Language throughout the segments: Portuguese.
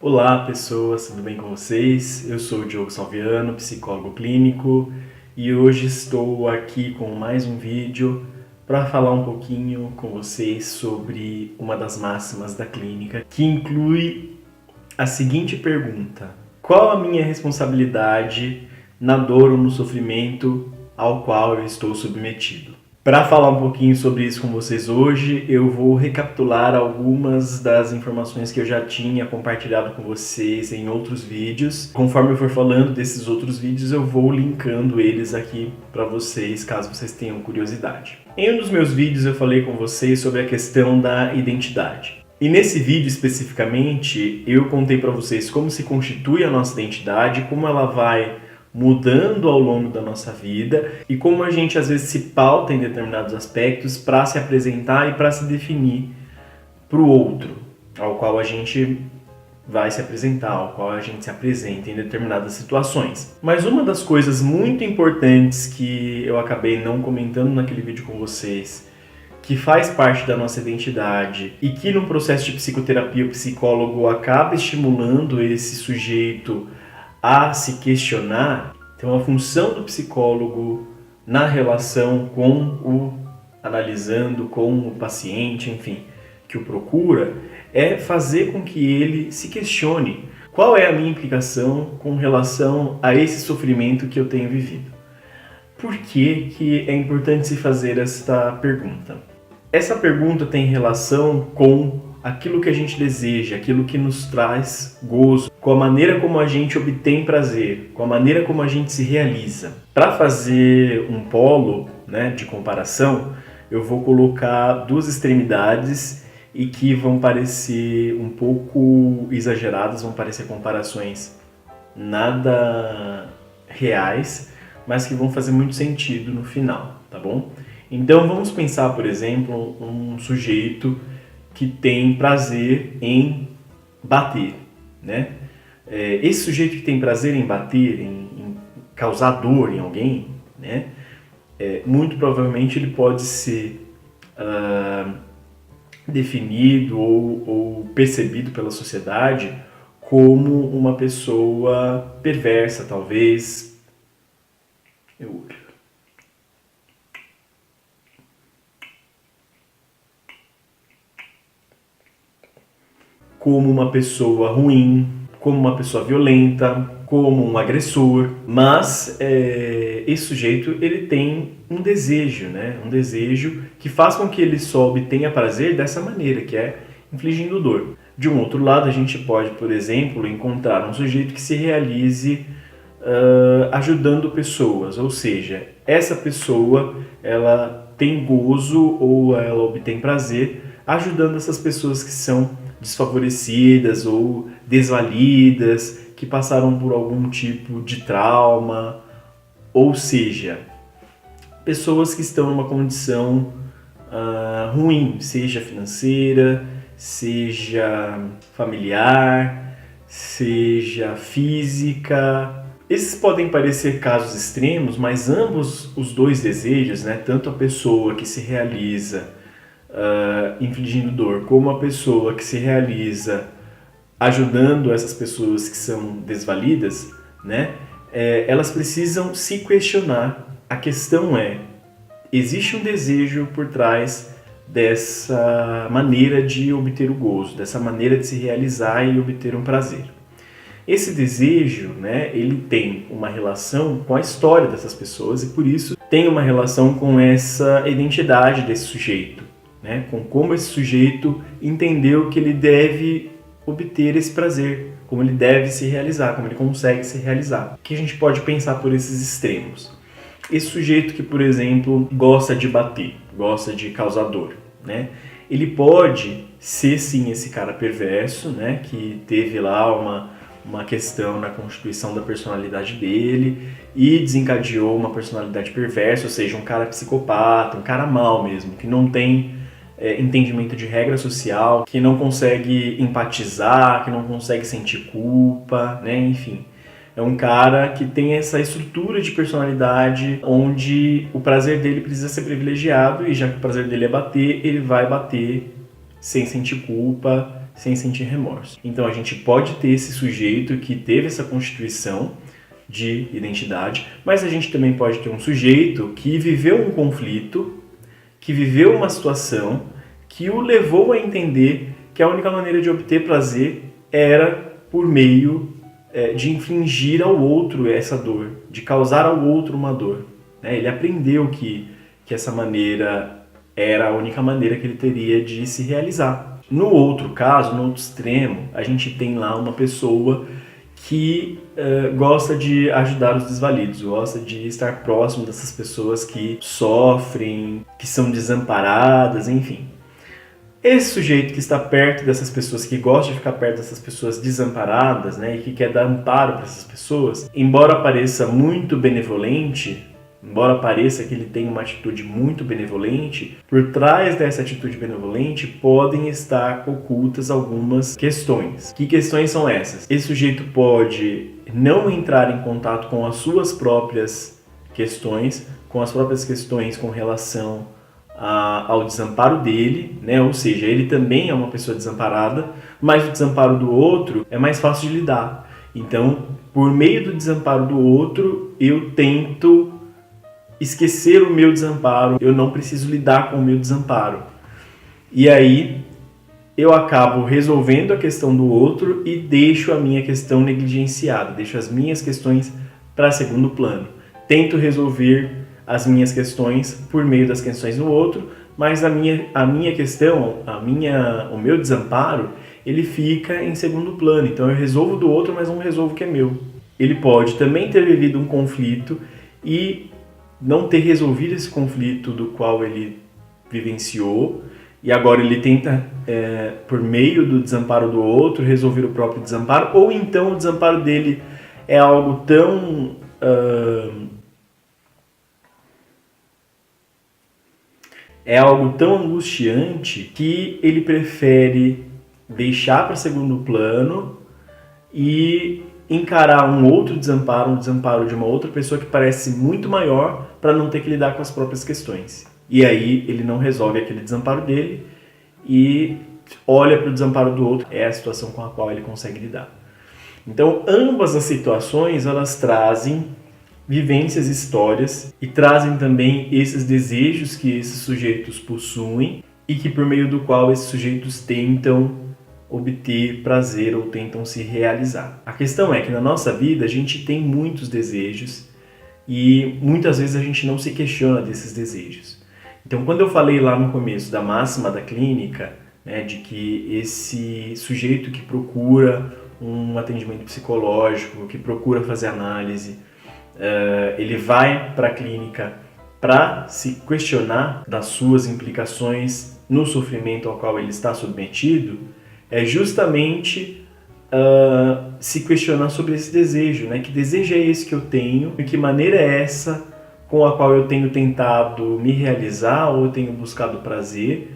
Olá pessoas, tudo bem com vocês? Eu sou o Diogo Salviano, psicólogo clínico, e hoje estou aqui com mais um vídeo para falar um pouquinho com vocês sobre uma das máximas da clínica, que inclui a seguinte pergunta: qual a minha responsabilidade na dor ou no sofrimento ao qual eu estou submetido? Para falar um pouquinho sobre isso com vocês hoje, eu vou recapitular algumas das informações que eu já tinha compartilhado com vocês em outros vídeos. Conforme eu for falando desses outros vídeos, eu vou linkando eles aqui para vocês, caso vocês tenham curiosidade. Em um dos meus vídeos eu falei com vocês sobre a questão da identidade. E nesse vídeo especificamente, eu contei para vocês como se constitui a nossa identidade, como ela vai mudando ao longo da nossa vida e como a gente às vezes se pauta em determinados aspectos para se apresentar e para se definir para o outro, ao qual a gente vai se apresentar, ao qual a gente se apresenta em determinadas situações. Mas uma das coisas muito importantes que eu acabei não comentando naquele vídeo com vocês, que faz parte da nossa identidade e que no processo de psicoterapia o psicólogo acaba estimulando esse sujeito a se questionar. Então a função do psicólogo na relação com o analisando, com o paciente, enfim, que o procura, é fazer com que ele se questione. Qual é a minha implicação com relação a esse sofrimento que eu tenho vivido? Por que é importante se fazer esta pergunta? Essa pergunta tem relação com aquilo que a gente deseja, aquilo que nos traz gozo, com a maneira como a gente obtém prazer, com a maneira como a gente se realiza. Para fazer um polo, de comparação, eu vou colocar duas extremidades e que vão parecer um pouco exageradas, vão parecer comparações nada reais, mas que vão fazer muito sentido no final, tá bom? Então vamos pensar, por exemplo, um sujeito que tem prazer em bater, né? Esse sujeito que tem prazer em bater, em causar dor em alguém, né? Muito provavelmente ele pode ser definido ou percebido pela sociedade como uma pessoa perversa, talvez. Como uma pessoa ruim, como uma pessoa violenta, como um agressor. Mas esse sujeito ele tem um desejo, um desejo que faz com que ele só obtenha prazer dessa maneira, que é infligindo dor. De um outro lado, a gente pode, por exemplo, encontrar um sujeito que se realize ajudando pessoas, ou seja, essa pessoa ela tem gozo ou ela obtém prazer ajudando essas pessoas que são desfavorecidas ou desvalidas, que passaram por algum tipo de trauma, ou seja, pessoas que estão numa condição ruim, seja financeira, seja familiar, seja física. Esses podem parecer casos extremos, mas ambos os dois desejos, tanto a pessoa que se realiza infligindo dor, como a pessoa que se realiza ajudando essas pessoas que são desvalidas, elas precisam se questionar. A questão é, existe um desejo por trás dessa maneira de obter o gozo, dessa maneira de se realizar e obter um prazer. Esse desejo, ele tem uma relação com a história dessas pessoas e por isso tem uma relação com essa identidade desse sujeito. Com como esse sujeito entendeu que ele deve obter esse prazer, como ele deve se realizar, como ele consegue se realizar. O que a gente pode pensar por esses extremos? Esse sujeito que, por exemplo, gosta de bater, gosta de causar dor, ele pode ser sim esse cara perverso, que teve lá uma questão na constituição da personalidade dele e desencadeou uma personalidade perversa, ou seja, um cara psicopata, um cara mau mesmo, que não tem entendimento de regra social, que não consegue empatizar, que não consegue sentir culpa, enfim. É um cara que tem essa estrutura de personalidade onde o prazer dele precisa ser privilegiado e já que o prazer dele é bater, ele vai bater sem sentir culpa sem sentir remorso. Então a gente pode ter esse sujeito que teve essa constituição de identidade, mas a gente também pode ter um sujeito que viveu um conflito, que viveu uma situação que o levou a entender que a única maneira de obter prazer era por meio de infligir ao outro essa dor, de causar ao outro uma dor. Ele aprendeu que essa maneira era a única maneira que ele teria de se realizar. No outro caso, no outro extremo, a gente tem lá uma pessoa que gosta de ajudar os desvalidos, gosta de estar próximo dessas pessoas que sofrem, que são desamparadas, enfim. Esse sujeito que está perto dessas pessoas, que gosta de ficar perto dessas pessoas desamparadas, né, e que quer dar amparo para essas pessoas, embora pareça muito benevolente, embora pareça que ele tem uma atitude muito benevolente, por trás dessa atitude benevolente podem estar ocultas algumas questões. Que questões são essas? Esse sujeito pode não entrar em contato com as suas próprias questões, com relação ao desamparo dele, né? Ou seja, ele também é uma pessoa desamparada, mas o desamparo do outro é mais fácil de lidar. Então, por meio do desamparo do outro, eu tento esquecer o meu desamparo, eu não preciso lidar com o meu desamparo. E aí, eu acabo resolvendo a questão do outro e deixo a minha questão negligenciada, deixo as minhas questões para segundo plano. Tento resolver as minhas questões por meio das questões do outro, mas a minha questão, o meu desamparo, ele fica em segundo plano. Então eu resolvo do outro, mas não resolvo o que é meu. Ele pode também ter vivido um conflito e não ter resolvido esse conflito do qual ele vivenciou, e agora ele tenta, por meio do desamparo do outro, resolver o próprio desamparo, ou então o desamparo dele é algo tão angustiante que ele prefere deixar para segundo plano e encarar um outro desamparo, um desamparo de uma outra pessoa que parece muito maior, para não ter que lidar com as próprias questões. E aí ele não resolve aquele desamparo dele e olha para o desamparo do outro, é a situação com a qual ele consegue lidar. Então ambas as situações, elas trazem vivências, histórias, e trazem também esses desejos que esses sujeitos possuem e que por meio do qual esses sujeitos tentam obter prazer ou tentam se realizar. A questão é que na nossa vida a gente tem muitos desejos e muitas vezes a gente não se questiona desses desejos. Então, quando eu falei lá no começo da máxima da clínica, né, de que esse sujeito que procura um atendimento psicológico, que procura fazer análise, ele vai para a clínica para se questionar das suas implicações no sofrimento ao qual ele está submetido, é justamente se questionar sobre esse desejo, né? Que desejo é esse que eu tenho e que maneira é essa com a qual eu tenho tentado me realizar ou eu tenho buscado prazer,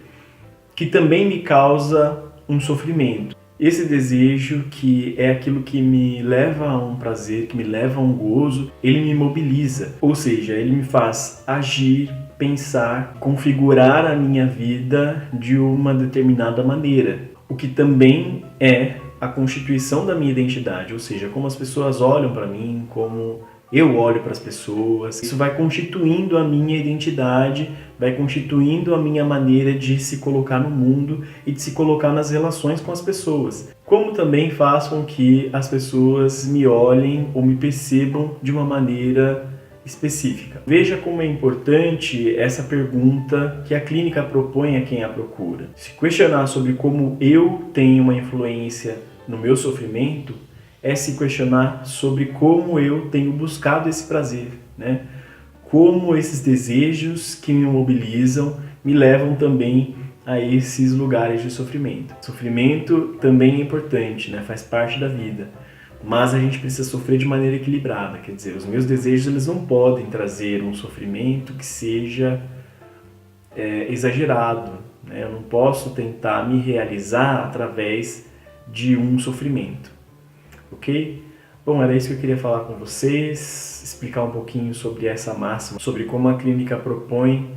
que também me causa um sofrimento. Esse desejo, que é aquilo que me leva a um prazer, que me leva a um gozo, ele me mobiliza, ou seja, ele me faz agir, pensar, configurar a minha vida de uma determinada maneira, o que também é a constituição da minha identidade, ou seja, como as pessoas olham para mim, como eu olho para as pessoas. Isso vai constituindo a minha identidade, vai constituindo a minha maneira de se colocar no mundo e de se colocar nas relações com as pessoas. Como também faz com que as pessoas me olhem ou me percebam de uma maneira específica. Veja como é importante essa pergunta que a clínica propõe a quem a procura. Se questionar sobre como eu tenho uma influência no meu sofrimento é se questionar sobre como eu tenho buscado esse prazer, né? Como esses desejos que me mobilizam me levam também a esses lugares de sofrimento. Sofrimento também é importante, né? Faz parte da vida, mas a gente precisa sofrer de maneira equilibrada, quer dizer, os meus desejos eles não podem trazer um sofrimento que seja exagerado, né? Eu não posso tentar me realizar através de um sofrimento. Ok? Bom, era isso que eu queria falar com vocês, explicar um pouquinho sobre essa máxima, sobre como a clínica propõe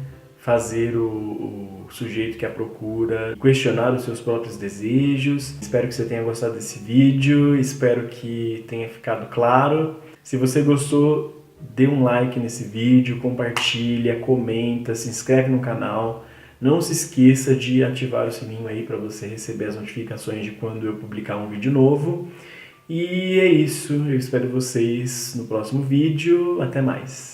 fazer o sujeito que a procura, questionar os seus próprios desejos. Espero que você tenha gostado desse vídeo, espero que tenha ficado claro. Se você gostou, dê um like nesse vídeo, compartilha, comenta, se inscreve no canal. Não se esqueça de ativar o sininho aí para você receber as notificações de quando eu publicar um vídeo novo. E é isso, eu espero vocês no próximo vídeo. Até mais!